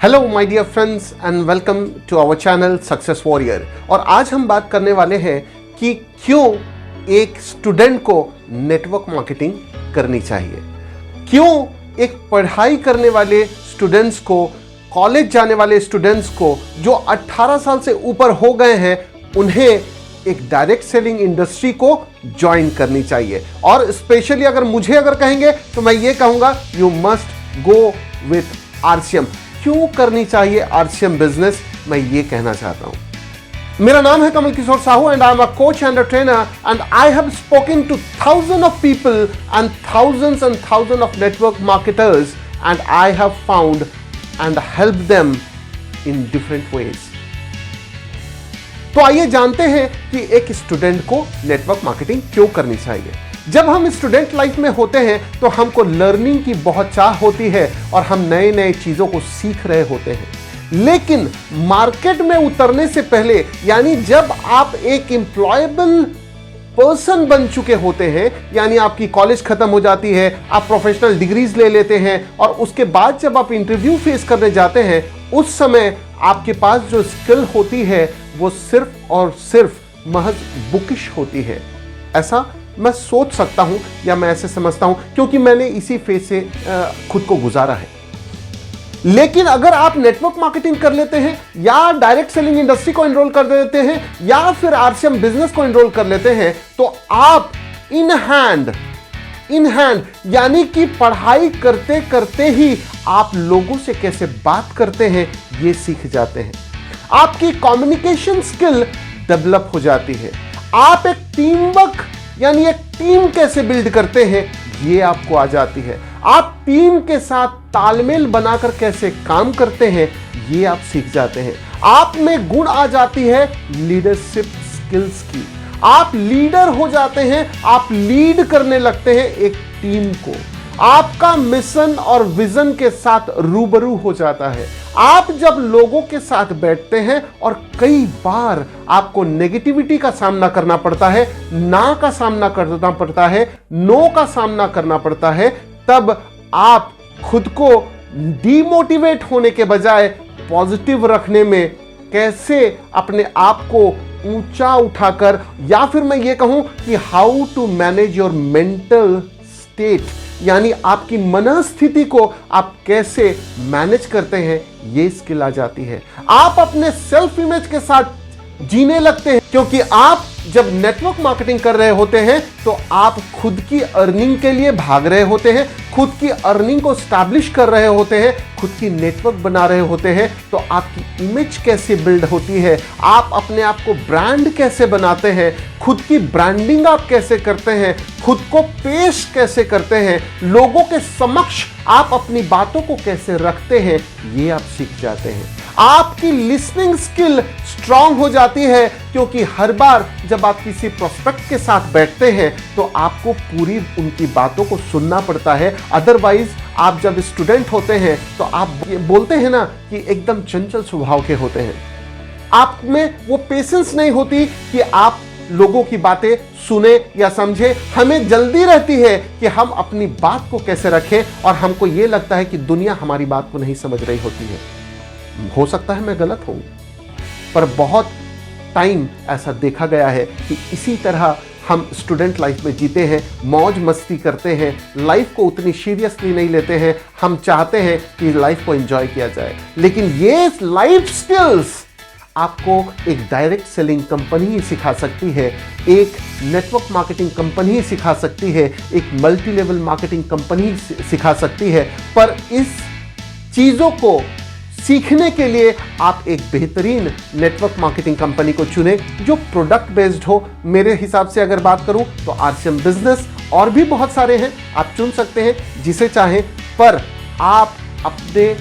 Hello my dear friends and welcome to our channel success warrior. और आज हम बात करने वाले हैं कि क्यों एक स्टूडेंट को नेटवर्क मार्केटिंग करनी चाहिए, क्यों एक पढ़ाई करने वाले स्टूडेंट्स को, कॉलेज जाने वाले स्टूडेंट्स को जो 18 साल से ऊपर हो गए हैं, उन्हें एक डायरेक्ट सेलिंग इंडस्ट्री को ज्वाइन करनी चाहिए। और स्पेशली अगर कहेंगे तो मैं ये कहूंगा you must go with RCM. क्यों करनी चाहिए आरसीएम बिजनेस, मैं ये कहना चाहता हूं। मेरा नाम है Kamal Kishore Sahu and I am a coach and a trainer and I have spoken to thousand of people and thousand of network marketers and I have found and help them in different ways. तो आइए जानते हैं कि एक student को network marketing क्यों करनी चाहिए। जब हम स्टूडेंट लाइफ में होते हैं तो हमको लर्निंग की बहुत चाह होती है और हम नए नए चीजों को सीख रहे होते हैं। लेकिन मार्केट में उतरने से पहले, यानी जब आप एक एम्प्लॉयबल पर्सन बन चुके होते हैं, यानी आपकी कॉलेज खत्म हो जाती है, आप प्रोफेशनल डिग्रीज ले लेते हैं और उसके बाद जब आप इंटरव्यू फेस करने जाते हैं, उस समय आपके पास जो स्किल होती है वो सिर्फ और सिर्फ महज बुकिश होती है। ऐसा मैं सोच सकता हूं या मैं ऐसे समझता हूं क्योंकि मैंने इसी फेज से खुद को गुजारा है। लेकिन अगर आप नेटवर्क मार्केटिंग कर लेते हैं या डायरेक्ट सेलिंग इंडस्ट्री को एनरोल कर देते हैं या फिर आरसीएम बिजनेस को एनरोल कर लेते हैं तो आप इन हैंड यानी कि पढ़ाई करते करते ही आप लोगों से कैसे बात करते हैं ये सीख जाते हैं। आपकी कम्युनिकेशन स्किल डेवलप हो जाती है। आप एक टीम वर्क यानी एक टीम कैसे बिल्ड करते हैं ये आपको आ जाती है। आप टीम के साथ तालमेल बनाकर कैसे काम करते हैं ये आप सीख जाते हैं। आप में गुण आ जाती है लीडरशिप स्किल्स की। आप लीडर हो जाते हैं, आप लीड करने लगते हैं एक टीम को। आपका मिशन और विजन के साथ रूबरू हो जाता है। आप जब लोगों के साथ बैठते हैं और कई बार आपको नेगेटिविटी का सामना करना पड़ता है, ना का सामना करना पड़ता है, नो का सामना करना पड़ता है, तब आप खुद को डीमोटिवेट होने के बजाय पॉजिटिव रखने में कैसे अपने आप को ऊंचा उठाकर, या फिर मैं ये कहूं कि how to manage your mental state, यानी आपकी मनस्थिति को आप कैसे मैनेज करते हैं, ये स्किल आ जाती है। आप अपने सेल्फ इमेज के साथ जीने लगते हैं क्योंकि आप जब नेटवर्क मार्केटिंग कर रहे होते हैं तो आप खुद की अर्निंग के लिए भाग रहे होते हैं, खुद की अर्निंग को स्टैब्लिश कर रहे होते हैं, खुद की नेटवर्क बना रहे होते हैं। तो आपकी इमेज कैसे बिल्ड होती है, आप अपने आप को ब्रांड कैसे बनाते हैं, खुद की ब्रांडिंग आप कैसे करते हैं, खुद को पेश कैसे करते हैं, लोगों के समक्ष आप अपनी बातों को कैसे रखते हैं, ये आप सीख जाते हैं। आपकी लिसनिंग स्किल स्ट्रांग हो जाती है क्योंकि हर बार जब आप किसी प्रोस्पेक्ट के साथ बैठते हैं तो आपको पूरी उनकी बातों को सुनना पड़ता है। अदरवाइज आप जब स्टूडेंट होते हैं तो आप बोलते हैं ना कि एकदम चंचल स्वभाव के होते हैं। आप में वो पेशेंस नहीं होती कि आप लोगों की बातें सुने या समझे। हमें जल्दी रहती है कि हम अपनी बात को कैसे रखें और हमको ये लगता है कि दुनिया हमारी बात को नहीं समझ रही होती है। हो सकता है मैं गलत हूं, पर बहुत टाइम ऐसा देखा गया है कि इसी तरह हम स्टूडेंट लाइफ में जीते हैं, मौज मस्ती करते हैं, लाइफ को उतनी सीरियसली नहीं लेते हैं। हम चाहते हैं कि लाइफ को एंजॉय किया जाए, लेकिन ये लाइफ स्किल्स आपको एक डायरेक्ट सेलिंग कंपनी ही सिखा सकती है, एक नेटवर्क मार्केटिंग कंपनी ही सिखा सकती है, एक मल्टी लेवल मार्केटिंग कंपनी सिखा सकती है। पर इस चीज़ों को सीखने के लिए आप एक बेहतरीन नेटवर्क मार्केटिंग कंपनी को चुनें जो प्रोडक्ट बेस्ड हो। मेरे हिसाब से अगर बात करूं तो आरसीएम बिजनेस, और भी बहुत सारे हैं, आप चुन सकते हैं जिसे चाहें, पर आप अपने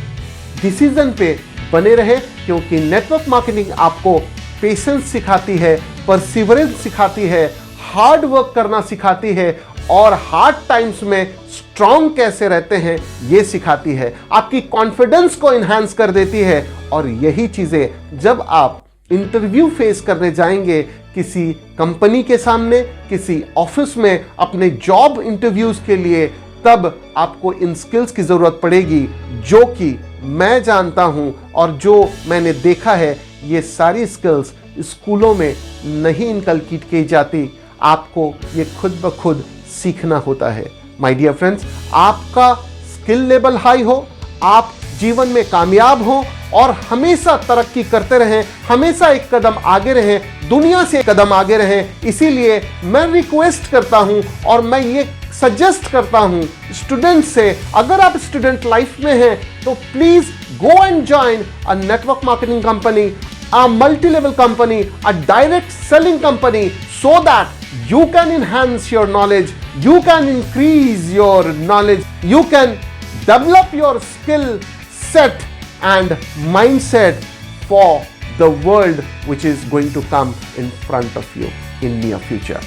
डिसीजन पे बने रहें क्योंकि नेटवर्क मार्केटिंग आपको पेशेंस सिखाती है, परसिवरेंस सिखाती है, हार्ड वर्क करना सिखाती है और हार्ड टाइम्स में स्ट्रांग कैसे रहते हैं ये सिखाती है, आपकी कॉन्फिडेंस को इन्हांस कर देती है। और यही चीजें जब आप इंटरव्यू फेस करने जाएंगे किसी कंपनी के सामने, किसी ऑफिस में, अपने जॉब इंटरव्यूज के लिए, तब आपको इन स्किल्स की जरूरत पड़ेगी जो कि मैं जानता हूं और जो मैंने देखा है, ये सारी स्किल्स स्कूलों में नहीं इनकलकेट की जाती, आपको ये खुद ब खुद सीखना होता है। माय डियर फ्रेंड्स, आपका स्किल लेवल हाई हो, आप जीवन में कामयाब हो और हमेशा तरक्की करते रहें, हमेशा एक कदम आगे रहें, दुनिया से एक कदम आगे रहें। इसीलिए मैं रिक्वेस्ट करता हूं और मैं ये सजेस्ट करता हूं स्टूडेंट से, अगर आप स्टूडेंट लाइफ में हैं तो please go and join a network marketing company, a multi level company, a direct selling company, so that you can enhance your knowledge, you can increase your knowledge, you can develop your skill set and mindset for the world which is going to come in front of you in near future.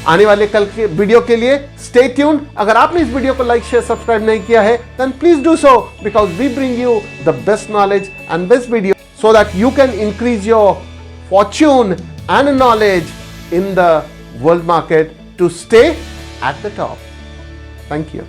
आने वाले कल के video के लिए stay tuned. अगर आपने इस video को लाइक शेयर सब्सक्राइब नहीं किया है then please do so, because we bring you the best knowledge and best video so that you can increase your fortune and knowledge in the world market to stay at the top. Thank you.